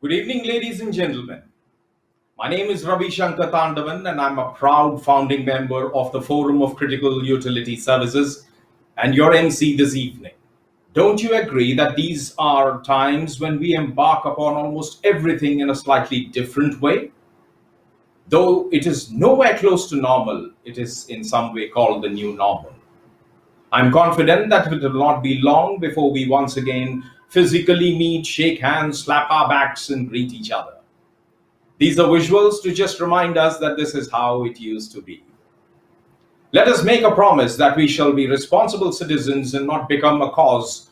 Good evening, ladies and gentlemen. My name is Ravi Shankar Tandavan, and I'm a proud founding member of the Forum of Critical Utility Services and your MC this evening. Don't you agree that these are times when we embark upon almost everything in a slightly different way? Though it is nowhere close to normal, it is in some way called the new normal. I'm confident that it will not be long before we once again physically meet, shake hands, slap our backs, and greet each other. These are visuals to just remind us that this is how it used to be. Let us make a promise that we shall be responsible citizens and not become a cause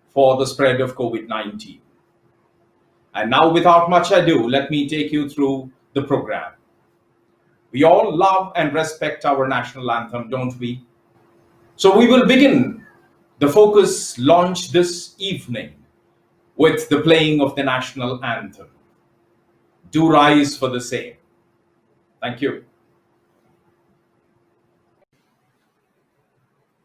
for the spread of COVID-19. And now, without much ado, let me take you through the program. We all love and respect our national anthem, don't we? So we will begin the focus launch this evening with the playing of the national anthem. Do rise for the same. Thank you.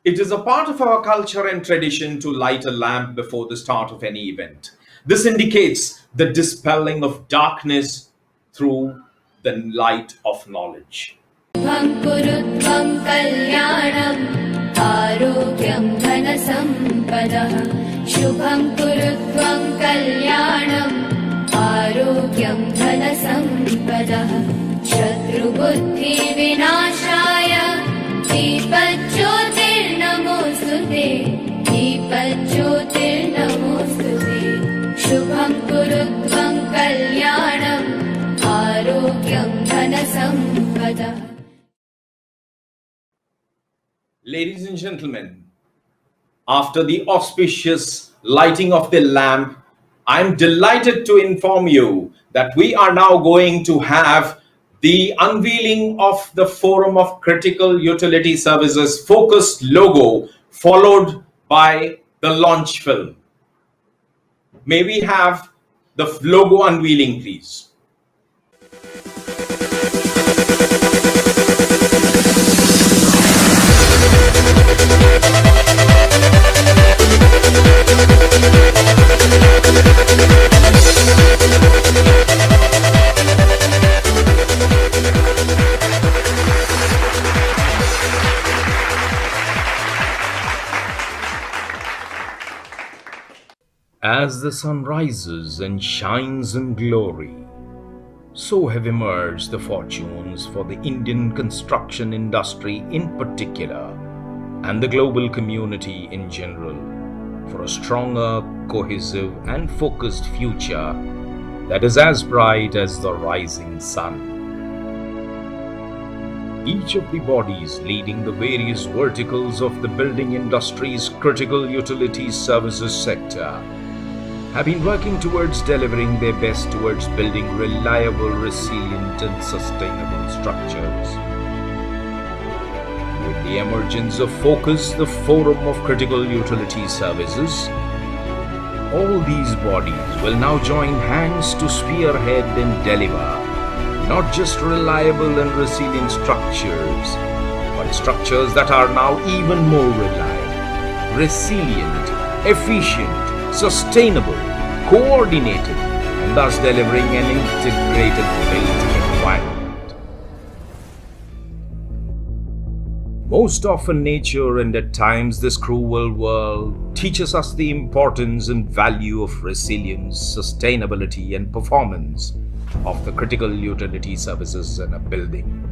It is a part of our culture and tradition to light a lamp before the start of any event. This indicates the dispelling of darkness through the light of knowledge. शुभं कुरुत्वं कल्याणम् आरोग्यं धनसम्पदः शुभं कुरुत्वं कल्याणम् आरोग्यं धनसम्पदः शत्रुबुद्धिविनाशाय दीपज्योतिर्नमोऽस्तुते दीपज्योतिर्नमोऽस्तुते शुभं कुरुत्वं कल्याणम् आरोग्यं धनसम्पदः. Ladies and gentlemen, after the auspicious lighting of the lamp, I'm delighted to inform you that we are now going to have the unveiling of the Forum of Critical Utility Services focused logo, followed by the launch film. May we have the logo unveiling, please? As the sun rises and shines in glory, so have emerged the fortunes for the Indian construction industry in particular and the global community in general for a stronger, cohesive and focused future that is as bright as the rising sun. Each of the bodies leading the various verticals of the building industry's critical utilities services sector have been working towards delivering their best towards building reliable, resilient and sustainable structures. With the emergence of Focus, the Forum of Critical Utility Services, all these bodies will now join hands to spearhead and deliver not just reliable and resilient structures, but structures that are now even more reliable, resilient, efficient, sustainable, coordinated, and thus delivering an integrated built environment. Most often nature and at times this cruel world teaches us the importance and value of resilience, sustainability and performance of the critical utility services in a building.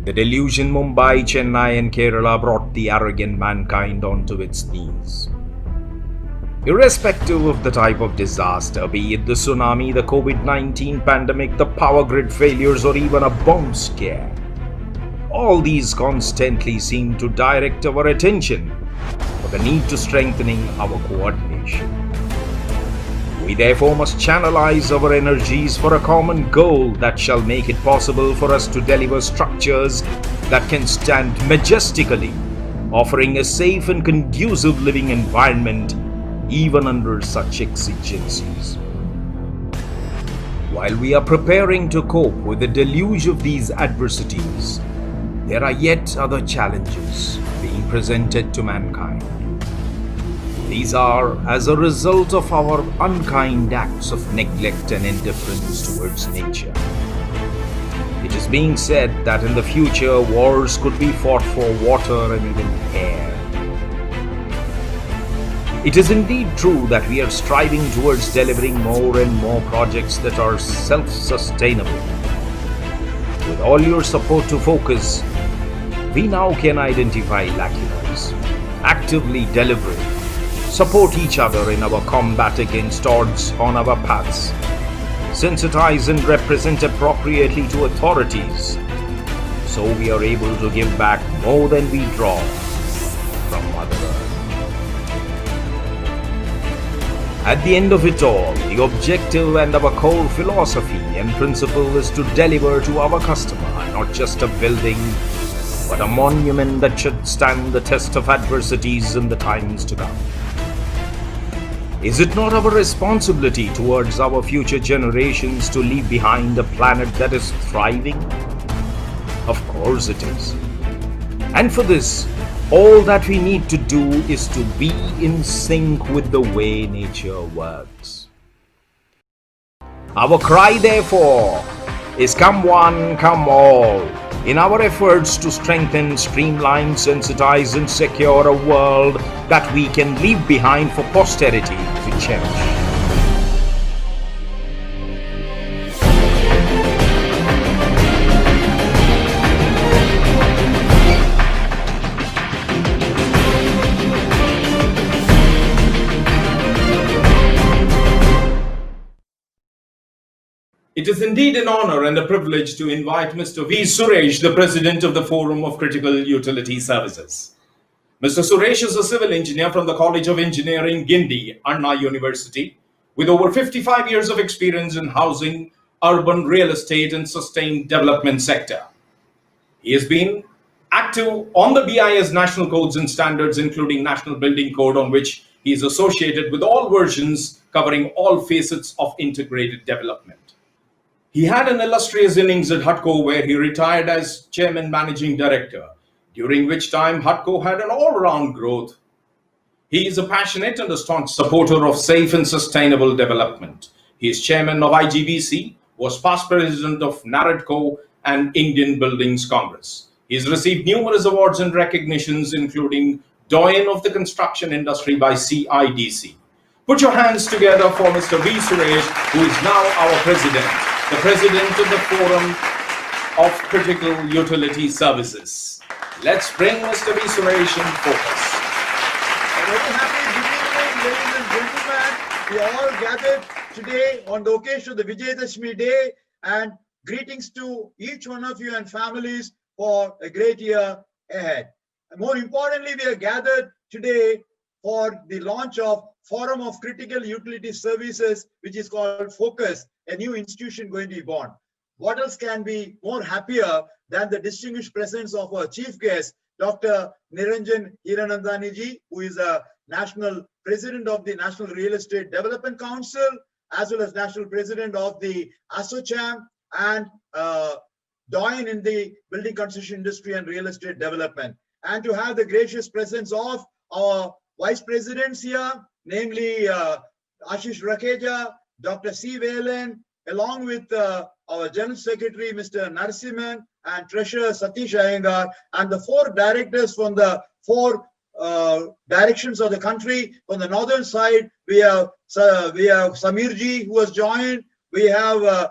The deluge in Mumbai, Chennai and Kerala brought the arrogant mankind onto its knees. Irrespective of the type of disaster, be it the tsunami, the COVID-19 pandemic, the power grid failures or even a bomb scare, all these constantly seem to direct our attention for the need to strengthening our coordination. We therefore must channelize our energies for a common goal that shall make it possible for us to deliver structures that can stand majestically, offering a safe and conducive living environment even under such exigencies. While we are preparing to cope with the deluge of these adversities, there are yet other challenges being presented to mankind. These are as a result of our unkind acts of neglect and indifference towards nature. It is being said that in the future wars could be fought for water and even air. It is indeed true that we are striving towards delivering more and more projects that are self-sustainable. With all your support to focus, we now can identify lacunas, actively deliberate, support each other in our combat against odds on our paths, sensitize and represent appropriately to authorities, so we are able to give back more than we draw from Mother Earth. At the end of it all, the objective and our core philosophy and principle is to deliver to our customer not just a building, but a monument that should stand the test of adversities in the times to come. Is it not our responsibility towards our future generations to leave behind a planet that is thriving? Of course it is. And for this, all that we need to do is to be in sync with the way nature works. Our cry, therefore, is come one, come all, in our efforts to strengthen, streamline, sensitize, and secure a world that we can leave behind for posterity to cherish. It is indeed an honor and a privilege to invite Mr. V. Suresh, the President of the Forum of Critical Utility Services. Mr. Suresh is a civil engineer from the College of Engineering, Guindy, Anna University, with over 55 years of experience in housing, urban real estate, and sustained development sector. He has been active on the BIS national codes and standards, including National Building Code, on which he is associated with all versions covering all facets of integrated development. He had an illustrious innings at HUDCO where he retired as Chairman Managing Director, during which time HUDCO had an all-round growth. He is a passionate and a staunch supporter of safe and sustainable development. He is Chairman of IGBC, was past President of NAREDCO and Indian Buildings Congress. He has received numerous awards and recognitions, including Doyen of the Construction Industry by CIDC. Put your hands together for Mr. V. Suresh, who is now our President. The President of the Forum of Critical Utility Services. Let's bring Mr. V. Suresh in focus. A very happy good evening, ladies and gentlemen. We all gathered today on the occasion of the Vijayadashmi Day, and greetings to each one of you and families for a great year ahead. And more importantly, we are gathered today for the launch of Forum of Critical Utility Services, which is called FOCUS, a new institution going to be born. What else can be more happier than the distinguished presence of our chief guest, Dr. Niranjan Hiranandani, who is a national president of the National Real Estate Development Council, as well as national president of the ASSOCHAM, and doyen in the building construction industry and real estate development. And to have the gracious presence of our vice presidents here, namely Ashish Rakeja, Dr. C. Velan, along with our General Secretary, Mr. Narasimhan, and Treasurer Satish Iyengar, and the four directors from the four directions of the country. On the northern side, we have Samirji, who has joined. We have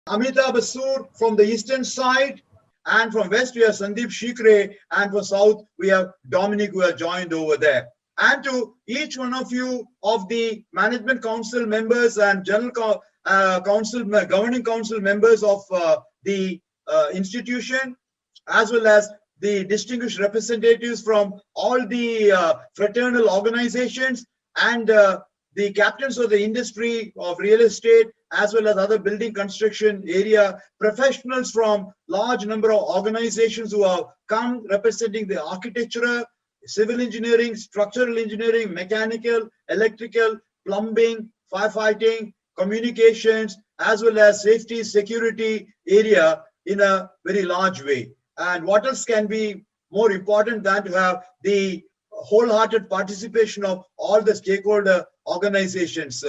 Amita Basur from the eastern side. And from west, we have Sandeep Shikre. And from south, we have Dominic, who has joined over there. And to each one of you of the management council members and general governing council members of the institution, as well as the distinguished representatives from all the fraternal organizations and the captains of the industry of real estate, as well as other building construction area professionals from large number of organizations who have come representing the architecture, civil engineering, structural engineering, mechanical, electrical, plumbing, firefighting, communications, as well as safety, security area in a very large way. And what else can be more important than to have the wholehearted participation of all the stakeholder organizations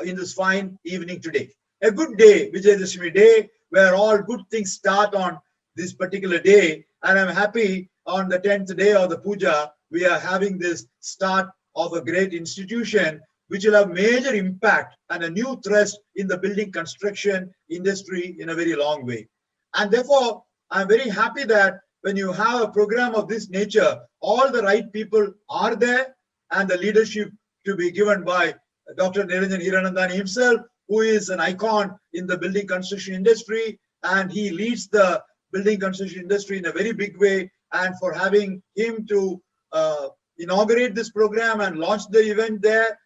in this fine evening today. A good day, Vijayadashmi day, where all good things start on this particular day. And I'm happy on the 10th day of the puja, we are having this start of a great institution which will have major impact and a new thrust in the building construction industry in a very long way. And therefore, I'm very happy that when you have a program of this nature, all the right people are there, and the leadership to be given by Dr. Niranjan Hiranandani himself, who is an icon in the building construction industry, and he leads the building construction industry in a very big way. And for having him to inaugurate this program and launch the event there,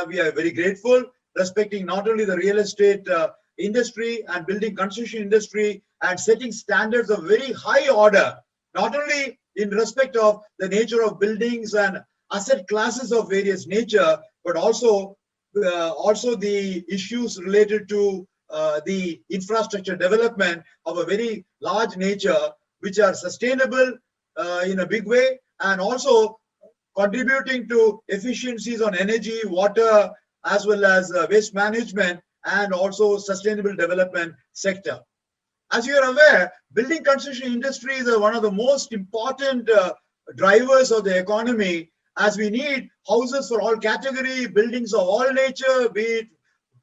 we are very grateful, respecting not only the real estate industry and building construction industry, and setting standards of very high order, not only in respect of the nature of buildings and asset classes of various nature, but also the issues related to the infrastructure development of a very large nature, which are sustainable in a big way, and also contributing to efficiencies on energy, water, as well as waste management, and also sustainable development sector. As you are aware, building construction industry is one of the most important drivers of the economy, as we need houses for all category, buildings of all nature, be it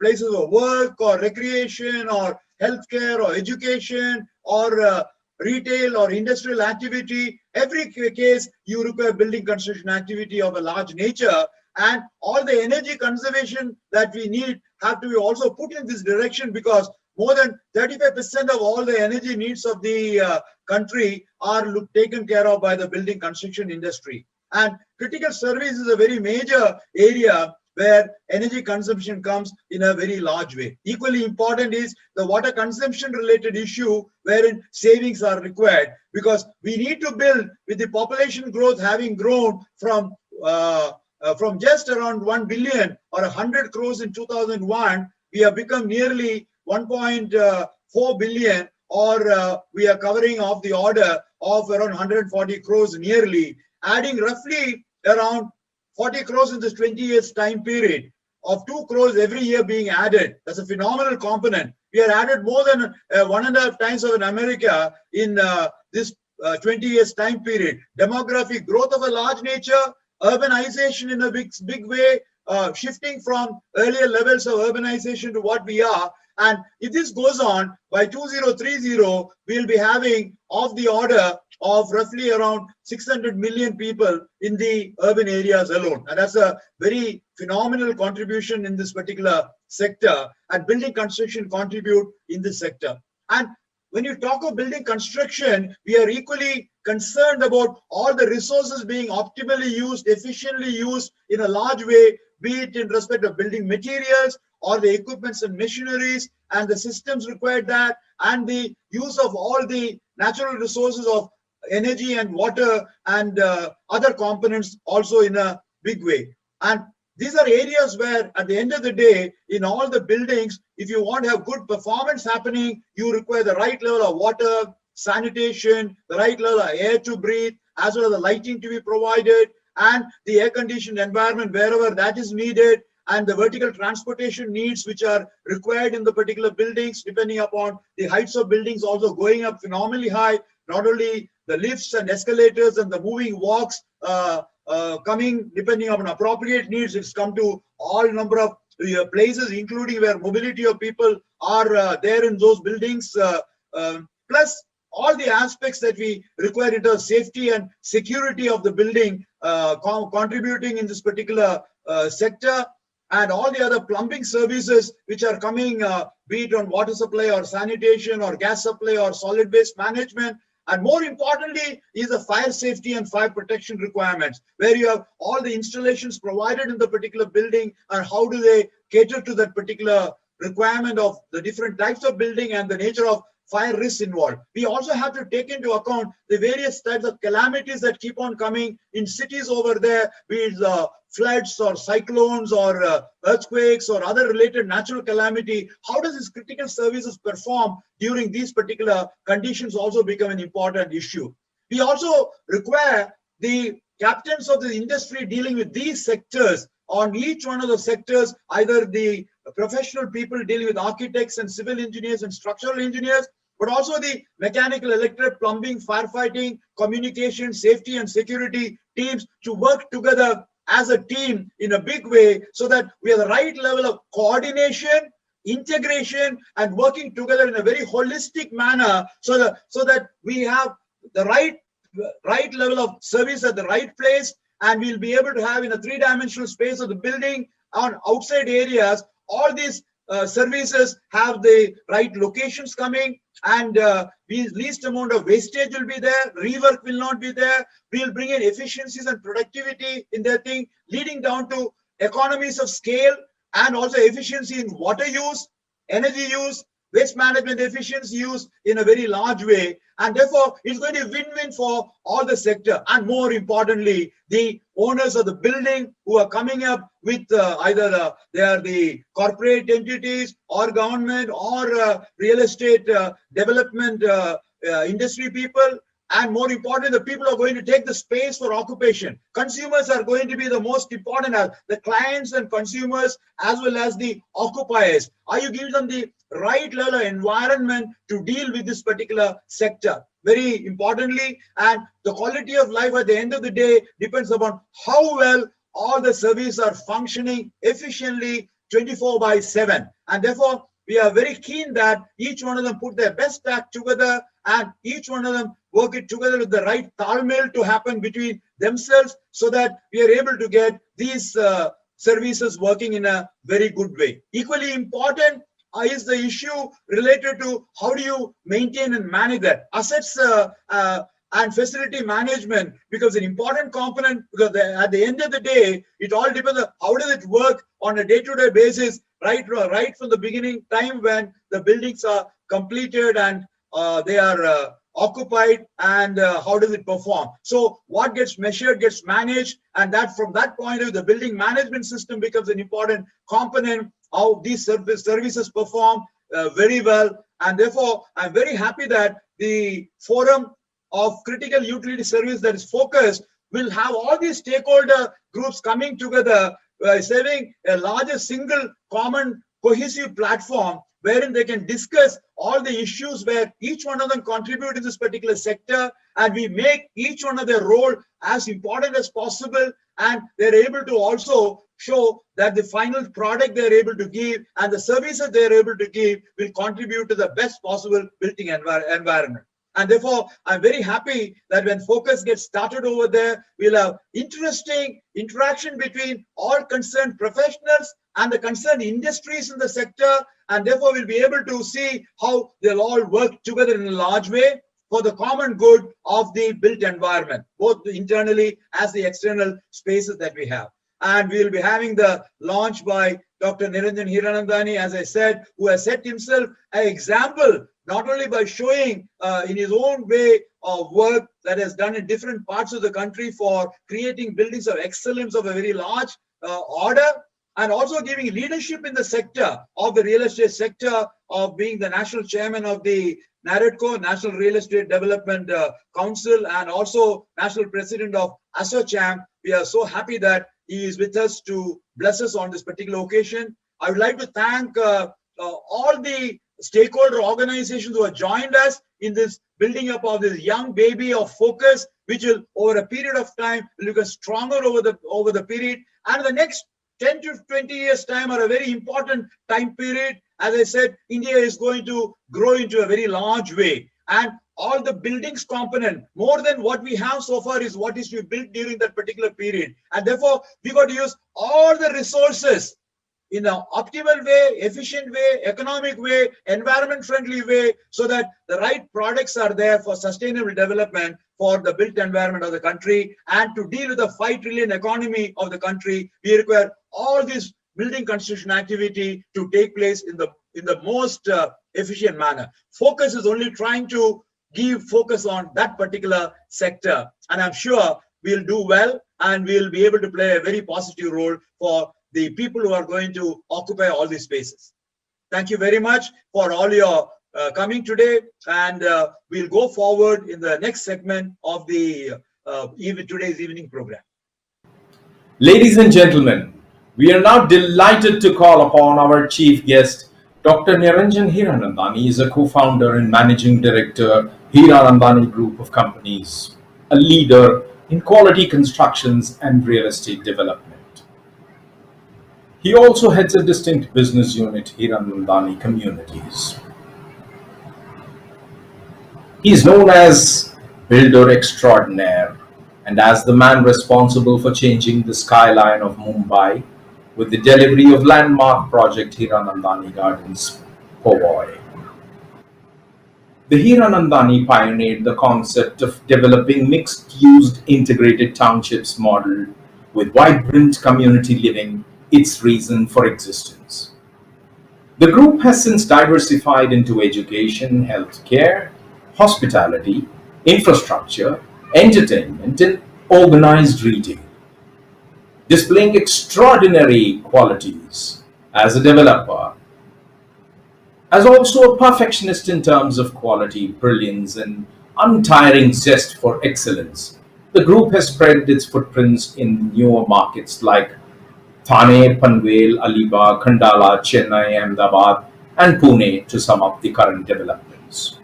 places of work or recreation or healthcare or education or retail or industrial activity. Every case you require building construction activity of a large nature, and all the energy conservation that we need have to be also put in this direction, because more than 35% of all the energy needs of the country are taken care of by the building construction industry. And critical service is a very major area where energy consumption comes in a very large way. Equally important is the water consumption related issue, wherein savings are required, because we need to build, with the population growth having grown from just around 1 billion or 100 crores in 2001, we have become nearly 1.4 billion, or we are covering off the order of around 140 crores nearly, adding roughly around 40 crores in this 20 years time period, of 2 crores every year being added. That's a phenomenal component. We are added more than 1.5 times of in America in this 20 years time period. Demographic growth of a large nature, urbanization in a big way, shifting from earlier levels of urbanization to what we are. And if this goes on, by 2030, we'll be having of the order of roughly around 600 million people in the urban areas alone. And that's a very phenomenal contribution in this particular sector, and building construction contribute in this sector. And when you talk of building construction, we are equally concerned about all the resources being optimally used, efficiently used in a large way, be it in respect of building materials or the equipments and machineries and the systems required that, and the use of all the natural resources of energy and water and other components also in a big way. And these are areas where at the end of the day, in all the buildings, if you want to have good performance happening, you require the right level of water, sanitation, the right level of air to breathe, as well as the lighting to be provided, and the air-conditioned environment wherever that is needed, and the vertical transportation needs which are required in the particular buildings, depending upon the heights of buildings also going up phenomenally high. Not only the lifts and escalators and the moving walks coming depending upon appropriate needs. It's come to all number of places, including where mobility of people are there in those buildings, plus all the aspects that we require in terms of safety and security of the building contributing in this particular sector, and all the other plumbing services which are coming, be it on water supply or sanitation or gas supply or solid waste management. And more importantly is the fire safety and fire protection requirements, where you have all the installations provided in the particular building and how do they cater to that particular requirement of the different types of building and the nature of fire risks involved. We also have to take into account the various types of calamities that keep on coming in cities over there, be it floods or cyclones or earthquakes or other related natural calamity. How does this critical services perform during these particular conditions also become an important issue. We also require the captains of the industry dealing with these sectors, on each one of the sectors, either the professional people dealing with architects and civil engineers and structural engineers, but also the mechanical, electric, plumbing, firefighting, communication, safety and security teams to work together as a team in a big way, so that we have the right level of coordination, integration, and working together in a very holistic manner, so that we have the right level of service at the right place, and we'll be able to have in a three-dimensional space of the building on outside areas, all these services have the right locations coming, and least amount of wastage will be there, rework will not be there. We'll bring in efficiencies and productivity in their thing, leading down to economies of scale and also efficiency in water use, energy use, waste management efficiency use in a very large way. And therefore, it's going to be win-win for all the sector. And more importantly, the owners of the building who are coming up with either they are the corporate entities or government or real estate development industry people. And more importantly, the people who are going to take the space for occupation. Consumers are going to be the most important, the clients and consumers as well as the occupiers. Are you giving them the right level of environment to deal with this particular sector? Very importantly, and the quality of life at the end of the day depends upon how well all the services are functioning efficiently 24/7. And therefore, we are very keen that each one of them put their best act together, and each one of them work it together with the right talmel to happen between themselves, so that we are able to get these services working in a very good way. Equally important is the issue related to how do you maintain and manage that assets and facility management becomes an important component, because at the end of the day, it all depends on how does it work on a day-to-day basis, right from the beginning time when the buildings are completed and they are occupied, and how does it perform. So what gets measured gets managed, and that from that point of view, the building management system becomes an important component how these services perform very well. And therefore, I'm very happy that the Forum of Critical Utility Service that is focused will have all these stakeholder groups coming together, serving a larger single common cohesive platform wherein they can discuss all the issues where each one of them contribute in this particular sector, and we make each one of their role as important as possible, and they're able to also show that the final product they're able to give and the services they're able to give will contribute to the best possible building environment. And therefore, I'm very happy that when Focus gets started over there, we'll have interesting interaction between all concerned professionals and the concerned industries in the sector. And therefore, we'll be able to see how they'll all work together in a large way for the common good of the built environment, both internally as the external spaces that we have. And we'll be having the launch by Dr. Niranjan Hiranandani, as I said, who has set himself an example, not only by showing in his own way of work that has done in different parts of the country for creating buildings of excellence of a very large order, and also giving leadership in the sector of the real estate sector, of being the national chairman of the NAREDCO, National Real Estate Development Council, and also national president of ASSOCHAM. We are so happy that he is with us to bless us on this particular occasion. I would like to thank all the stakeholder organizations who have joined us in this building up of this young baby of Focus, which will over a period of time will become stronger over the period. And the next 10 to 20 years time are a very important time period. As I said, India is going to grow into a very large way, and all the buildings component, more than what we have so far, is what is to be built during that particular period. And therefore, we got to use all the resources in an optimal way, efficient way, economic way, environment friendly way, so that the right products are there for sustainable development for the built environment of the country. And to deal with the 5 trillion economy of the country, we require all this building construction activity to take place in the most efficient manner. Focus is only trying to give focus on that particular sector, and I'm sure we'll do well, and we'll be able to play a very positive role for the people who are going to occupy all these spaces. Thank you very much for all your coming today, and we'll go forward in the next segment of the even today's evening program. Ladies and gentlemen, we are now delighted to call upon our chief guest, Dr. Niranjan Hiranandani. He is a co-founder and managing director, Hiranandani Group of Companies, a leader in quality constructions and real estate development. He also heads a distinct business unit, Hiranandani Communities. He is known as Builder Extraordinaire and as the man responsible for changing the skyline of Mumbai with the delivery of landmark project Hiranandani Gardens, Powai. The Hiranandani pioneered the concept of developing mixed-use integrated townships model with vibrant community living, its reason for existence. The group has since diversified into education, healthcare, hospitality, infrastructure, entertainment, and organized retail, displaying extraordinary qualities as a developer, as also a perfectionist in terms of quality, brilliance, and untiring zest for excellence. The group has spread its footprints in newer markets like Thane, Panvel, Alibag, Khandala, Chennai, Ahmedabad, and Pune to sum up the current developments.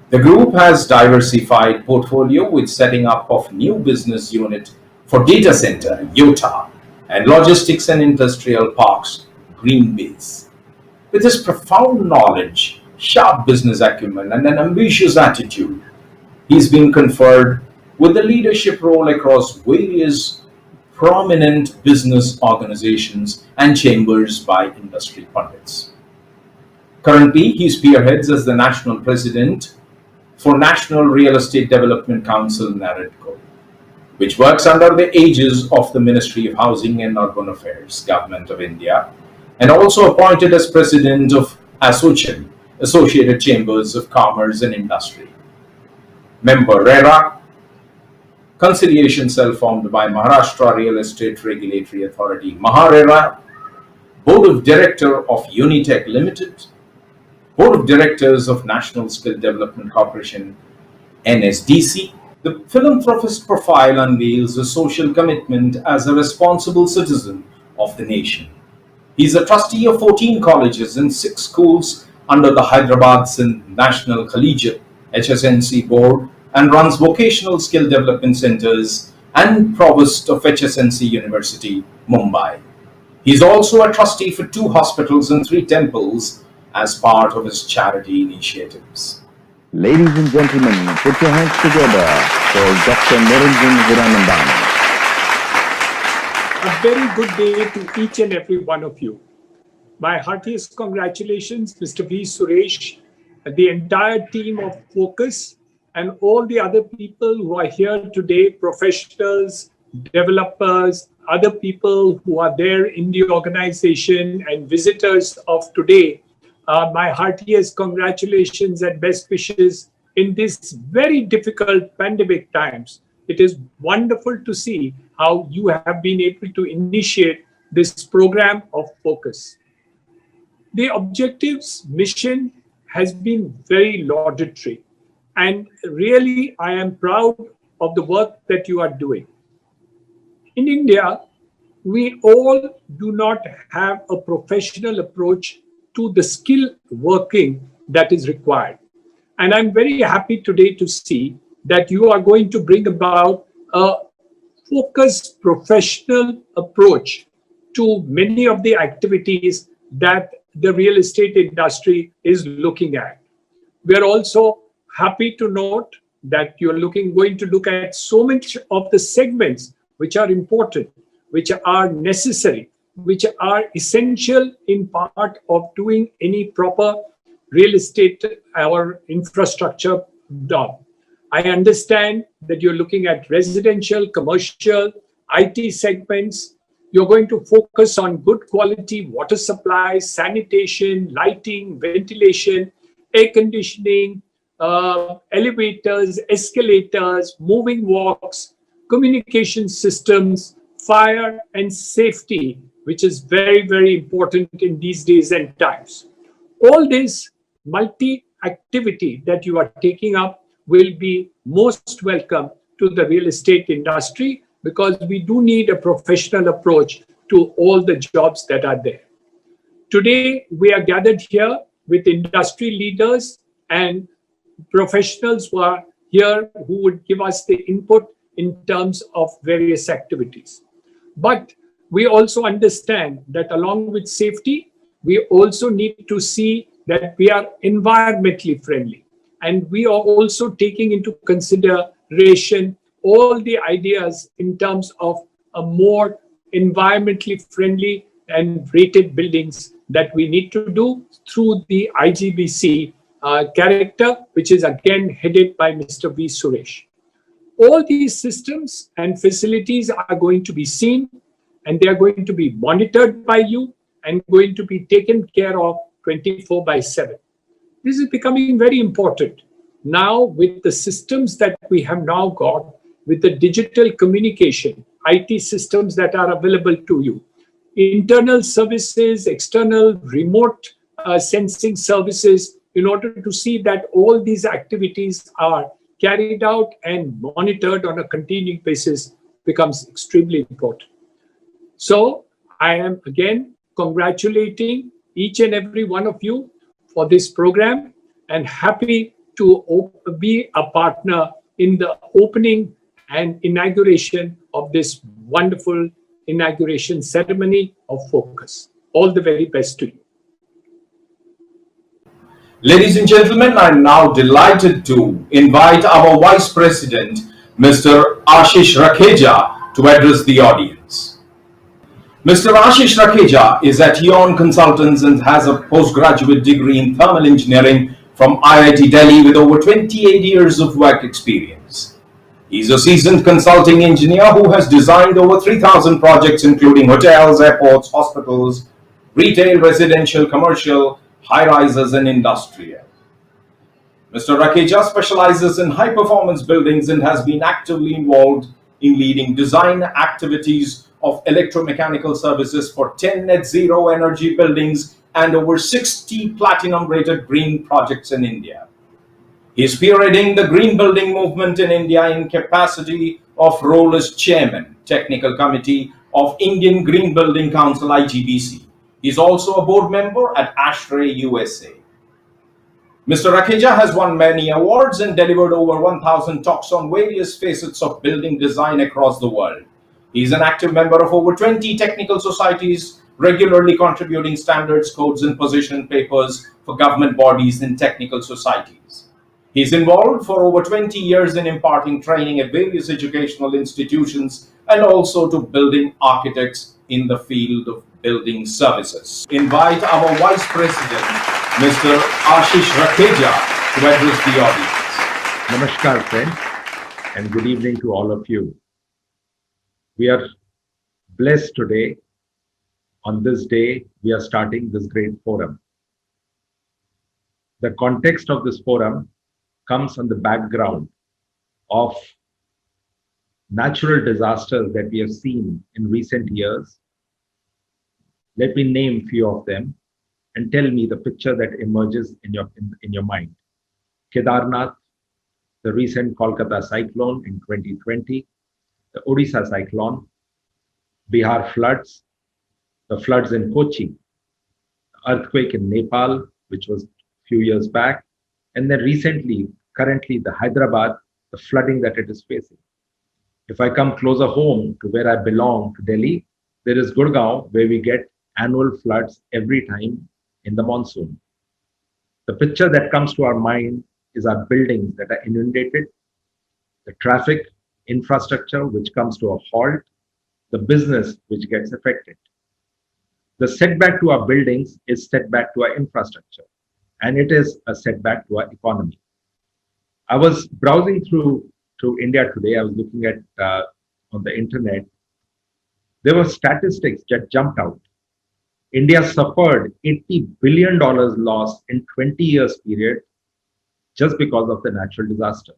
The group has diversified portfolio with setting up of new business unit for data center, Utah, and logistics and industrial parks, Greenbase. With his profound knowledge, sharp business acumen, and an ambitious attitude, he's been conferred with the leadership role across various prominent business organizations and chambers by industry pundits. Currently, he spearheads as the national president for National Real Estate Development Council, NAREDCO, which works under the aegis of the Ministry of Housing and Urban Affairs, Government of India, and also appointed as president of ASSOCHAM, Associated Chambers of Commerce and Industry. Member RERA, conciliation cell formed by Maharashtra Real Estate Regulatory Authority, MAHARERA, Board of Director of Unitech Limited, Board of Directors of National Skill Development Corporation, NSDC. The philanthropist profile unveils a social commitment as a responsible citizen of the nation. He is a trustee of 14 colleges and 6 schools under the Hyderabad Sindh National Collegiate HSNC Board and runs vocational skill development centers and provost of HSNC University, Mumbai. He is also a trustee for 2 hospitals and 3 temples as part of his charity initiatives. Ladies and gentlemen, put your hands together for Dr. Niranjan Hiranandani. A very good day to each and every one of you. My heartiest congratulations, Mr. V. Suresh, the entire team of Focus, and all the other people who are here today, professionals, developers, other people who are there in the organization and visitors of today. My heartiest congratulations and best wishes in this very difficult pandemic times. It is wonderful to see how you have been able to initiate this program of Focus. The objectives, mission has been very laudatory. And really, I am proud of the work that you are doing. In India, we all do not have a professional approach to the skill working that is required. And I'm very happy today to see that you are going to bring about a focused professional approach to many of the activities that the real estate industry is looking at. We're also happy to note that you're going to look at so much of the segments which are important, which are necessary, which are essential in part of doing any proper real estate or infrastructure job. I understand that you're looking at residential, commercial, IT segments. You're going to focus on good quality water supply, sanitation, lighting, ventilation, air conditioning, elevators, escalators, moving walks, communication systems, fire and safety, which is very, very important in these days and times. All this multi-activity that you are taking up will be most welcome to the real estate industry, because we do need a professional approach to all the jobs that are there. Today, we are gathered here with industry leaders and professionals who are here who would give us the input in terms of various activities. But we also understand that along with safety, we also need to see that we are environmentally friendly. And we are also taking into consideration all the ideas in terms of a more environmentally friendly and rated buildings that we need to do through the IGBC character, which is again headed by Mr. V. Suresh. All these systems and facilities are going to be seen, and they are going to be monitored by you and going to be taken care of 24/7. This is becoming very important. Now, with the systems that we have now got, with the digital communication, IT systems that are available to you, internal services, external remote sensing services, in order to see that all these activities are carried out and monitored on a continuing basis becomes extremely important. So I am again congratulating each and every one of you for this program and happy to be a partner in the opening and inauguration of this wonderful inauguration ceremony of Focus. All the very best to you. Ladies and gentlemen, I'm now delighted to invite our Vice President, Mr. Ashish Rakheja, to address the audience. Mr. Ashish Rakheja is at Eon Consultants and has a postgraduate degree in thermal engineering from IIT Delhi with over 28 years of work experience. He's a seasoned consulting engineer who has designed over 3,000 projects including hotels, airports, hospitals, retail, residential, commercial, high-rises and industrial. Mr. Rakheja specializes in high-performance buildings and has been actively involved in leading design activities of electromechanical services for 10 net zero energy buildings and over 60 platinum-rated green projects in India. He is spearheading the green building movement in India in capacity of role as chairman, technical committee of Indian Green Building Council IGBC. He is also a board member at ASHRAE USA. Mr. Rakheja has won many awards and delivered over 1,000 talks on various facets of building design across the world. He is an active member of over 20 technical societies, regularly contributing standards, codes, and position papers for government bodies and technical societies. He is involved for over 20 years in imparting training at various educational institutions and also to building architects in the field of building services. Invite our Vice President, Mr. Ashish Rakheja, to address the audience. Namaskar, friends, and good evening to all of you. We are blessed today. On this day, we are starting this great forum. The context of this forum comes on the background of natural disasters that we have seen in recent years. Let me name a few of them and tell me the picture that emerges in your mind. Kedarnath, the recent Kolkata cyclone in 2020, the Odisha cyclone, Bihar floods, the floods in Kochi, the earthquake in Nepal, which was a few years back, and then recently, currently the Hyderabad, the flooding that it is facing. If I come closer home to where I belong, to Delhi, there is Gurgaon, where we get annual floods every time in the monsoon. The picture that comes to our mind is our buildings that are inundated, the traffic infrastructure which comes to a halt, the business which gets affected. The setback to our buildings is setback to our infrastructure, and it is a setback to our economy. I was browsing through India today. I was looking at on the internet. There were statistics that jumped out. India suffered $80 billion loss in 20 years period just because of the natural disasters.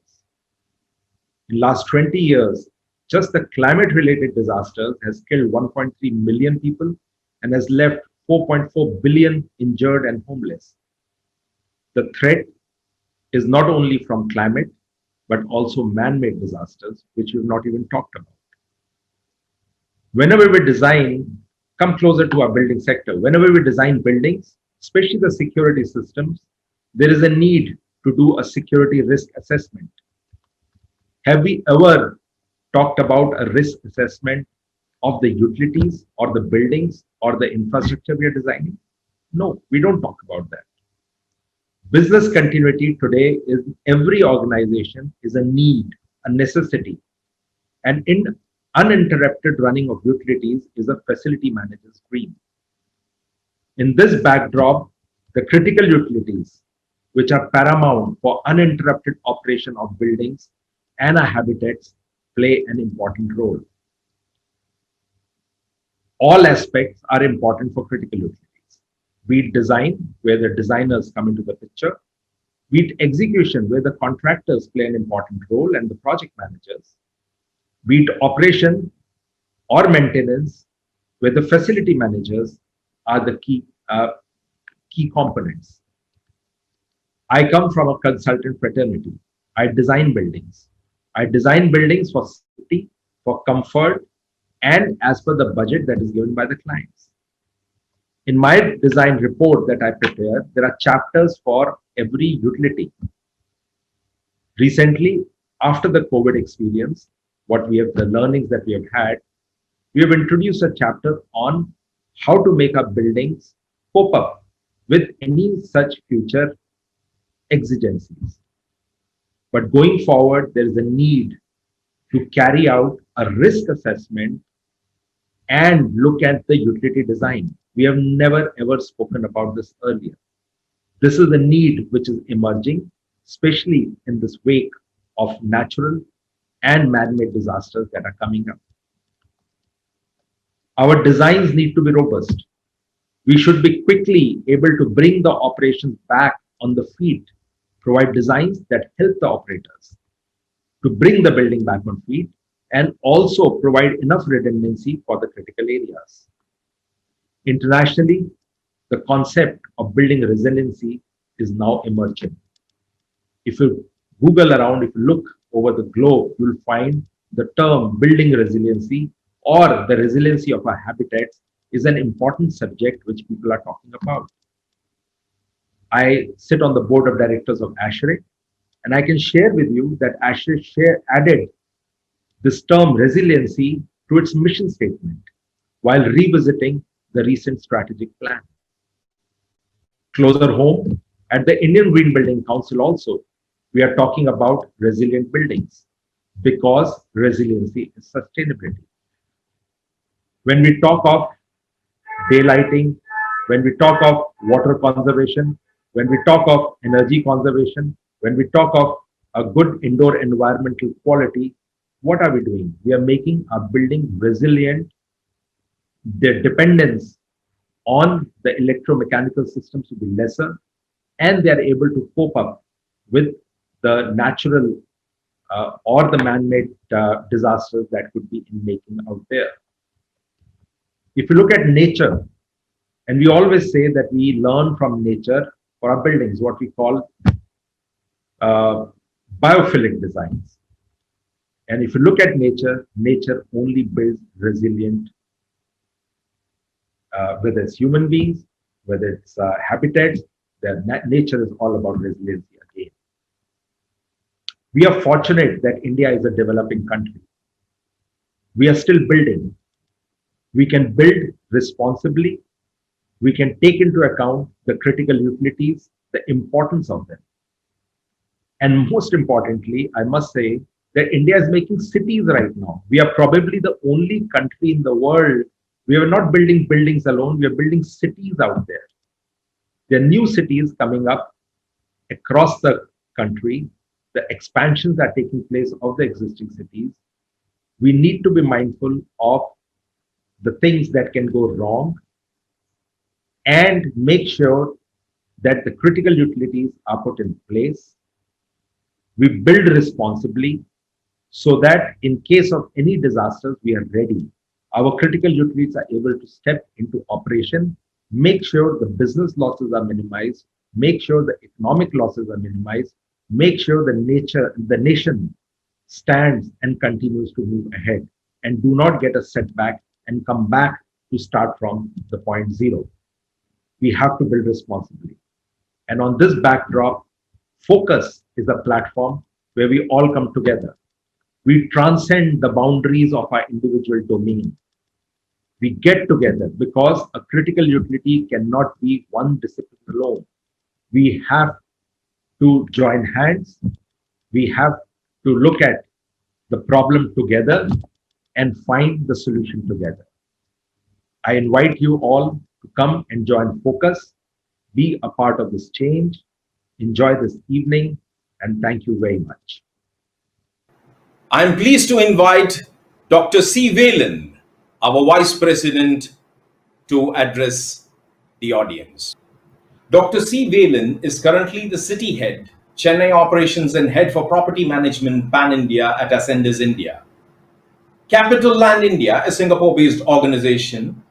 In last 20 years, just the climate-related disasters has killed 1.3 million people and has left 4.4 billion injured and homeless. The threat is not only from climate, but also man-made disasters, which we've not even talked about. Whenever we design, come closer to our building sector, whenever we design buildings, especially the security systems, there is a need to do a security risk assessment. Have we ever talked about a risk assessment of the utilities or the buildings or the infrastructure we are designing? No, we don't talk about that. Business continuity today is every organization is a need, a necessity. And in uninterrupted running of utilities is a facility manager's dream. In this backdrop, the critical utilities, which are paramount for uninterrupted operation of buildings and our habitats, play an important role. All aspects are important for critical utilities. Be it design, where the designers come into the picture, be it execution, where the contractors play an important role and the project managers, be it operation or maintenance, where the facility managers are the key components. I come from a consultant fraternity. I design buildings. I design buildings for safety, for comfort, and as per the budget that is given by the clients. In my design report that I prepare, there are chapters for every utility. Recently, after the COVID experience, the learnings that we have had, we have introduced a chapter on how to make our buildings cope up with any such future exigencies. But going forward, there is a need to carry out a risk assessment and look at the utility design. We have never ever spoken about this earlier. This is a need which is emerging, especially in this wake of natural and man-made disasters that are coming up. Our designs need to be robust. We should be quickly able to bring the operations back on the feet, provide designs that help the operators to bring the building back on feet, and also provide enough redundancy for the critical areas. Internationally, the concept of building resiliency is now emerging. If you Google around, if you look over the globe, you'll find the term building resiliency or the resiliency of our habitats is an important subject which people are talking about. I sit on the board of directors of ASHRAE, and I can share with you that ASHRAE added this term resiliency to its mission statement while revisiting the recent strategic plan. Closer home, at the Indian Green Building Council also, we are talking about resilient buildings because resiliency is sustainability. When we talk of daylighting, when we talk of water conservation, when we talk of energy conservation, when we talk of a good indoor environmental quality, what are we doing? We are making our building resilient. Their dependence on the electromechanical systems will be lesser, and they are able to cope up with the natural or the man-made disasters that could be in making out there. If you look at nature, and we always say that we learn from nature for our buildings, what we call biophilic designs. And if you look at nature, nature only builds resilient, whether it's human beings, whether it's habitats, nature is all about resiliency again. We are fortunate that India is a developing country. We are still building. We can build responsibly. We can take into account the critical utilities, the importance of them. And most importantly, I must say that India is making cities right now. We are probably the only country in the world. We are not building buildings alone. We are building cities out there. There are new cities coming up across the country. The expansions are taking place of the existing cities. We need to be mindful of the things that can go wrong and make sure that the critical utilities are put in place. We build responsibly so that in case of any disasters, we are ready. Our critical utilities are able to step into operation, make sure the business losses are minimized, make sure the economic losses are minimized, make sure the nation stands and continues to move ahead and do not get a setback and come back to start from the point zero. We have to build responsibly. And on this backdrop, Focus is a platform where we all come together. We transcend the boundaries of our individual domain. We get together because a critical utility cannot be one discipline alone. We have to join hands. We have to look at the problem together and find the solution together. I invite you all to come and join Focus, be a part of this change, enjoy this evening, and thank you very much. I'm pleased to invite Dr. C. Valen, our Vice President, to address the audience. Dr. C. Valen is currently the City Head, Chennai Operations and Head for Property Management Pan-India at Ascendus India. Capital Land India, a Singapore-based organization,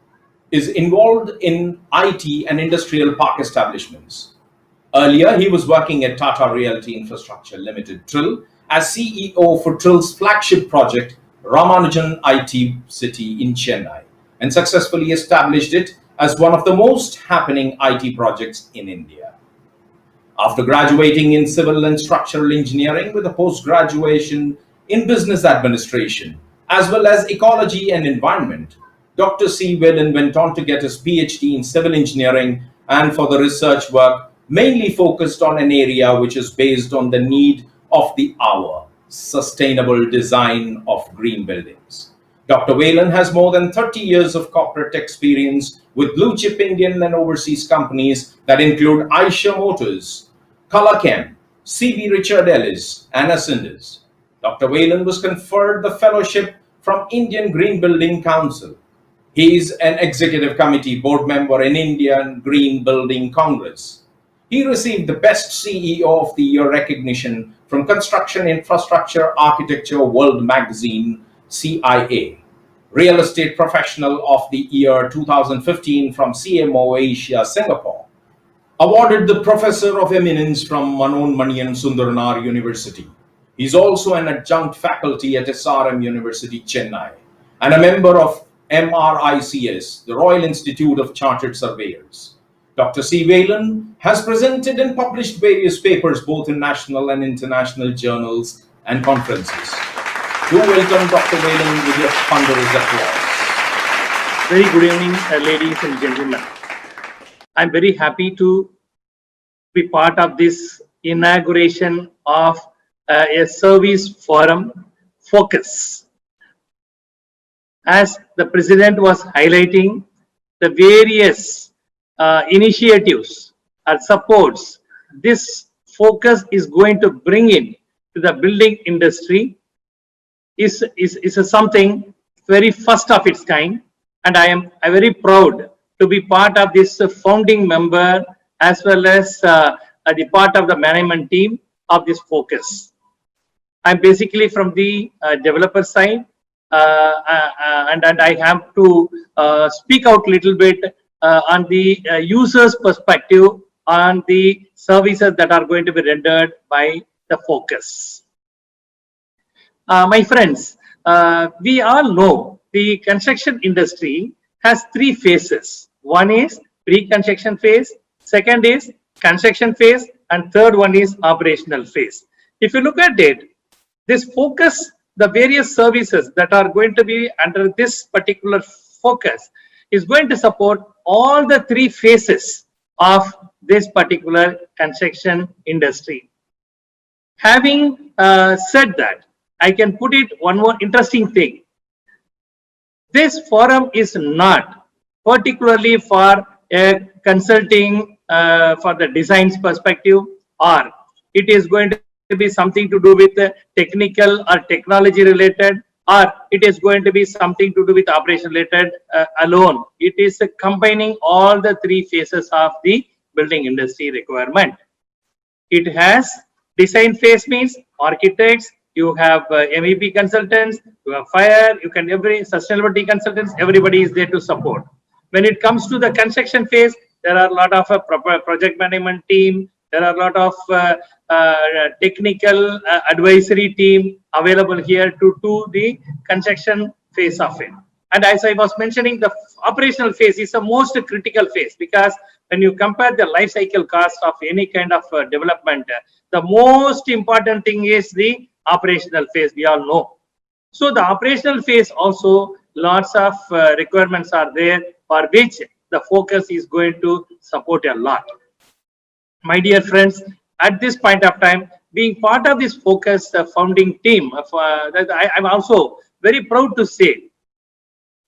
is involved in IT and industrial park establishments. Earlier, he was working at Tata Realty Infrastructure Limited, TRIL, as CEO for TRIL's flagship project, Ramanujan IT City in Chennai, and successfully established it as one of the most happening IT projects in India. After graduating in civil and structural engineering with a post-graduation in business administration, as well as ecology and environment, Dr. C. Valen went on to get his PhD in civil engineering and for the research work mainly focused on an area which is based on the need of the hour, sustainable design of green buildings. Dr. Valen has more than 30 years of corporate experience with blue chip Indian and overseas companies that include Eicher Motors, Color Chem, C.B. Richard Ellis, and Ascendus. Dr. Valen was conferred the fellowship from Indian Green Building Council. He is an executive committee board member in Indian Green Building Congress. He received the Best CEO of the Year recognition from Construction Infrastructure Architecture World Magazine, CIA. Real Estate Professional of the Year 2015 from CMO Asia Singapore. Awarded the Professor of Eminence from Manon Manian Sundarnar University. He is also an adjunct faculty at SRM University, Chennai, and a member of MRICS, the Royal Institute of Chartered Surveyors. Dr. C. Valen has presented and published various papers both in national and international journals and conferences. Do welcome Dr. Valen with your thunderous applause. Very good evening, ladies and gentlemen. I'm very happy to be part of this inauguration of a service forum, Focus. As the President was highlighting, the various initiatives or supports this Focus is going to bring in to the building industry is something very first of its kind, and I'm very proud to be part of this founding member as well as the part of the management team of this Focus. I'm basically from the developer side, and I have to speak out a little bit on the user's perspective on the services that are going to be rendered by the Focus. My friends, we all know the construction industry has three phases. One is pre-construction phase, second is construction phase, and third one is operational phase. If you look at it, this Focus, the various services that are going to be under this particular Focus is going to support all the three phases of this particular construction industry. Having said that, I can put it one more interesting thing. This forum is not particularly for a consulting for the designs perspective, or it is going to be something to do with technical or technology related, or it is going to be something to do with operation related alone. It is combining all the three phases of the building industry requirement. It has design phase, means architects, you have MEP consultants, you have fire, you can every sustainability consultants, everybody is there to support. When it comes to the construction phase, there are a lot of project management team, there are a lot of technical advisory team available here to do the construction phase of it. And as I was mentioning, the operational phase is the most critical phase, because when you compare the life cycle cost of any kind of development, the most important thing is the operational phase, we all know. So the operational phase also, lots of requirements are there for which the focus is going to support a lot. My dear friends, at this point of time, being part of this focus founding team, I'm also very proud to say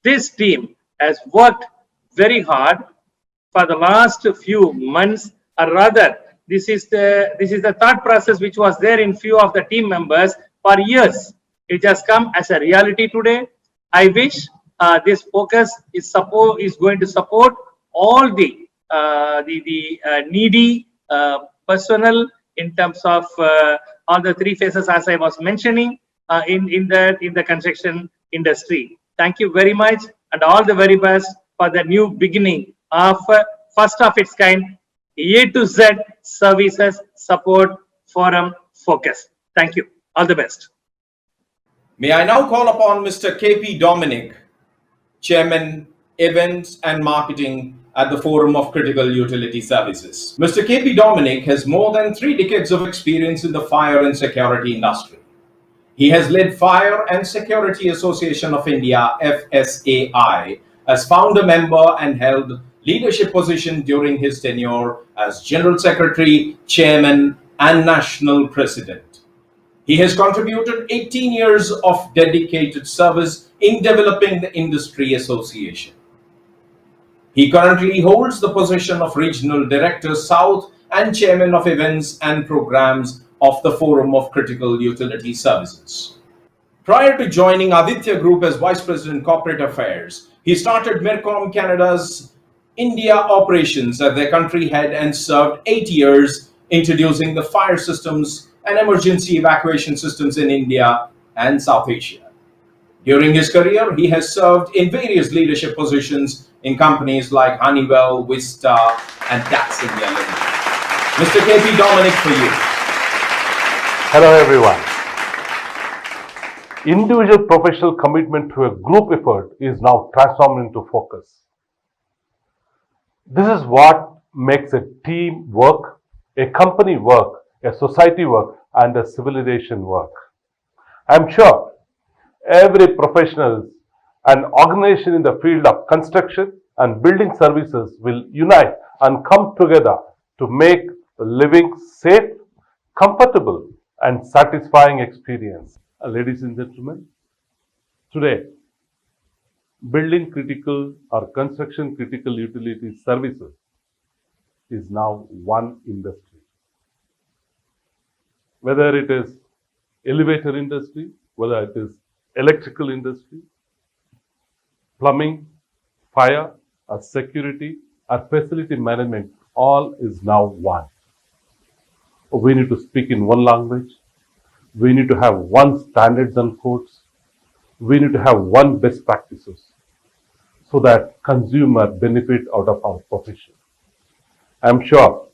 this team has worked very hard for the last few months, or rather, this is the thought process which was there in few of the team members for years. It has come as a reality today. I wish this focus is going to support all the needy personnel in terms of all the three phases as I was mentioning in the construction industry. Thank you very much, and all the very best for the new beginning of first of its kind A to Z services support forum focus. Thank you. All the best. May I now call upon Mr. KP Dominic, Chairman, Events and Marketing at the Forum of Critical Utility Services. Mr. KP Dominic has more than 3 decades of experience in the fire and security industry. He has led Fire and Security Association of India, FSAI, as founder member and held leadership position during his tenure as General Secretary, Chairman and National President. He has contributed 18 years of dedicated service in developing the industry association. He currently holds the position of Regional Director South and Chairman of Events and Programs of the Forum of Critical Utility Services. Prior to joining Aditya Group as Vice President Corporate Affairs, he started Mercom Canada's India operations as their country head and served 8 years introducing the fire systems and emergency evacuation systems in India and South Asia. During his career, he has served in various leadership positions in companies like Honeywell, Vista, and DAX India Limited. Mr. KP Dominic, for you. Hello everyone. Individual professional commitment to a group effort is now transformed into focus. This is what makes a team work, a company work, a society work, and a civilization work. I'm sure every professional and organization in the field of construction and building services will unite and come together to make living safe, comfortable, and satisfying experience. Ladies and gentlemen, today, building critical or construction critical utility services is now one industry. Whether it is elevator industry, whether it is electrical industry, plumbing, fire, or security, or facility management, all is now one. We need to speak in one language. We need to have one standards and codes. We need to have one best practices so that consumer benefit out of our profession. I'm sure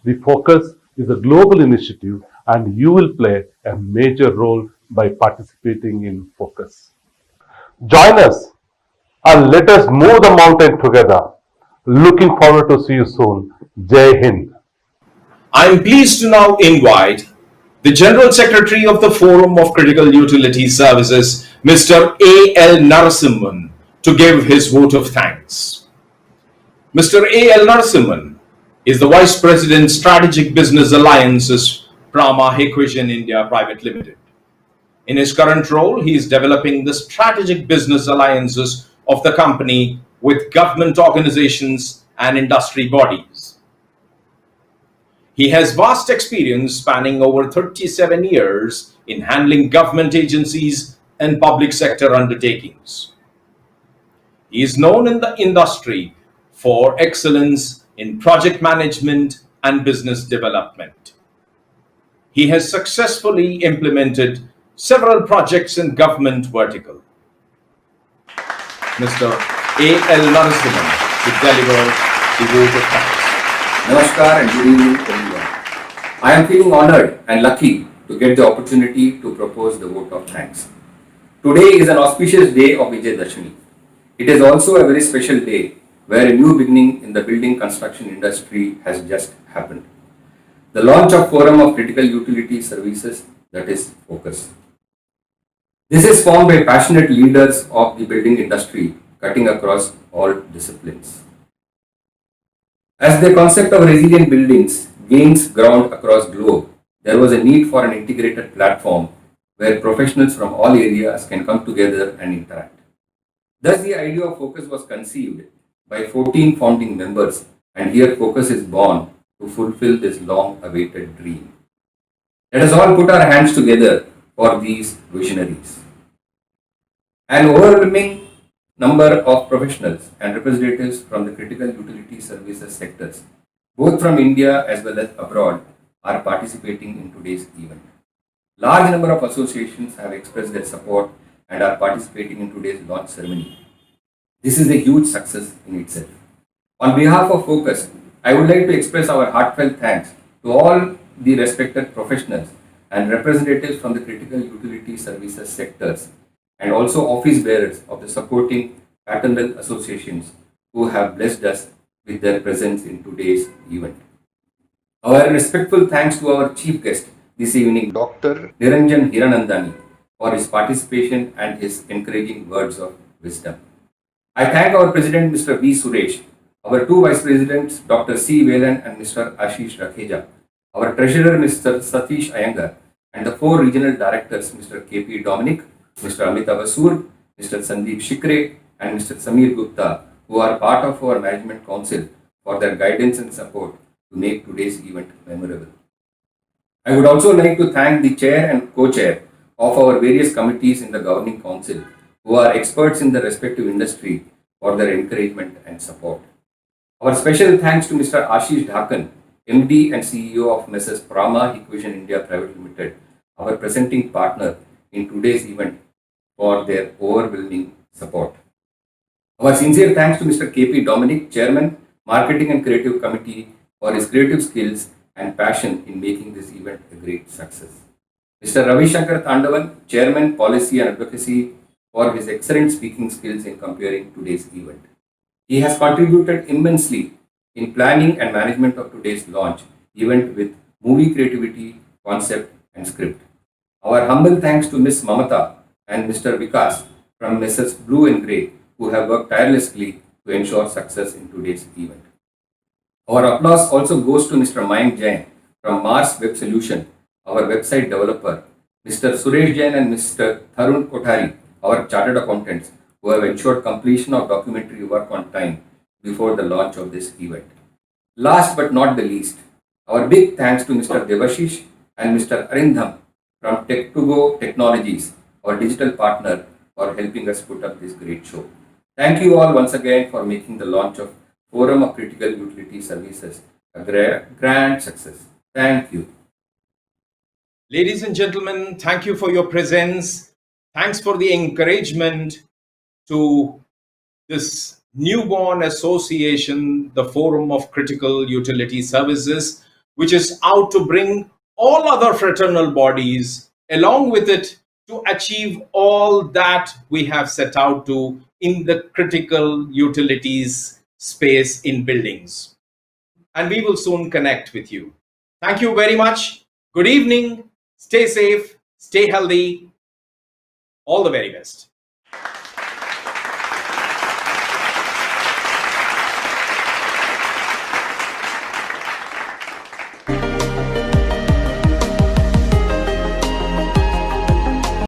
the focus is a global initiative and you will play a major role by participating in focus. Join us and let us move the mountain together. Looking forward to see you soon. Jai Hind. I am pleased to now invite the General Secretary of the Forum of Critical Utility Services, Mr. A.L. Narasimhan, to give his vote of thanks. Mr. A.L. Narasimhan is the Vice President, Strategic Business Alliances, Prama Hikvision India Private Limited. In his current role, he is developing the strategic business alliances of the company with government organizations and industry bodies. He has vast experience spanning over 37 years in handling government agencies and public sector undertakings. He is known in the industry for excellence in project management and business development. He has successfully implemented several projects in government vertical. Mr. A.L. Narasimhan to deliver the vote of thanks. Namaskar and good evening everyone. I am feeling honored and lucky to get the opportunity to propose the vote of thanks. Today is an auspicious day of Vijayadashmi. It is also a very special day where a new beginning in the building construction industry has just happened. The launch of Forum of Critical Utility Services, that is FOCUS. This is formed by passionate leaders of the building industry cutting across all disciplines. As the concept of resilient buildings gains ground across globe, there was a need for an integrated platform where professionals from all areas can come together and interact. Thus, the idea of FOCUS was conceived by 14 founding members, and here FOCUS is born to fulfill this long-awaited dream. Let us all put our hands together for these visionaries. An overwhelming number of professionals and representatives from the critical utility services sectors, both from India as well as abroad, are participating in today's event. Large number of associations have expressed their support and are participating in today's launch ceremony. This is a huge success in itself. On behalf of FOCUS, I would like to express our heartfelt thanks to all the respected professionals and representatives from the critical utility services sectors and also office bearers of the supporting fraternal associations who have blessed us with their presence in today's event. Our respectful thanks to our chief guest this evening, Dr. Niranjan Hiranandani, for his participation and his encouraging words of wisdom. I thank our President, Mr. V. Suresh, our two Vice Presidents, Dr. C. Velan and Mr. Ashish Rakheja, our Treasurer, Mr. Satish Iyengar, and the four Regional Directors, Mr. K.P. Dominic, Mr. Amitabh Basur, Mr. Sandeep Shikre, and Mr. Samir Gupta, who are part of our Management Council, for their guidance and support to make today's event memorable. I would also like to thank the Chair and Co-Chair of our various committees in the Governing Council, who are experts in the respective industry, for their encouragement and support. Our special thanks to Mr. Ashish Dhakan, MD and CEO of Messrs. Prama Equation India Private Limited, our presenting partner in today's event, for their overwhelming support. Our sincere thanks to Mr. K.P. Dominic, Chairman, Marketing and Creative Committee, for his creative skills and passion in making this event a great success. Mr. Ravi Shankar Tandavan, Chairman, Policy and Advocacy, for his excellent speaking skills in comparing today's event. He has contributed immensely in planning and management of today's launch event with movie creativity, concept and script. Our humble thanks to Ms. Mamata and Mr. Vikas from Messrs. Blue and Grey, who have worked tirelessly to ensure success in today's event. Our applause also goes to Mr. Mayank Jain from Mars Web Solution, our website developer, Mr. Suresh Jain and Mr. Tharun Kothari, our chartered accountants, who have ensured completion of documentary work on time before the launch of this event. Last but not the least, our big thanks to Mr. Devashish and Mr. Arindham from Tech2Go Technologies, our digital partner, for helping us put up this great show. Thank you all once again for making the launch of Forum of Critical Utility Services a grand success. Thank you. Ladies and gentlemen, thank you for your presence. Thanks for the encouragement to this newborn association, the Forum of Critical Utility Services, which is out to bring all other fraternal bodies along with it to achieve all that we have set out to in the critical utilities space in buildings. And we will soon connect with you. Thank you very much. Good evening. Stay safe. Stay healthy. All the very best.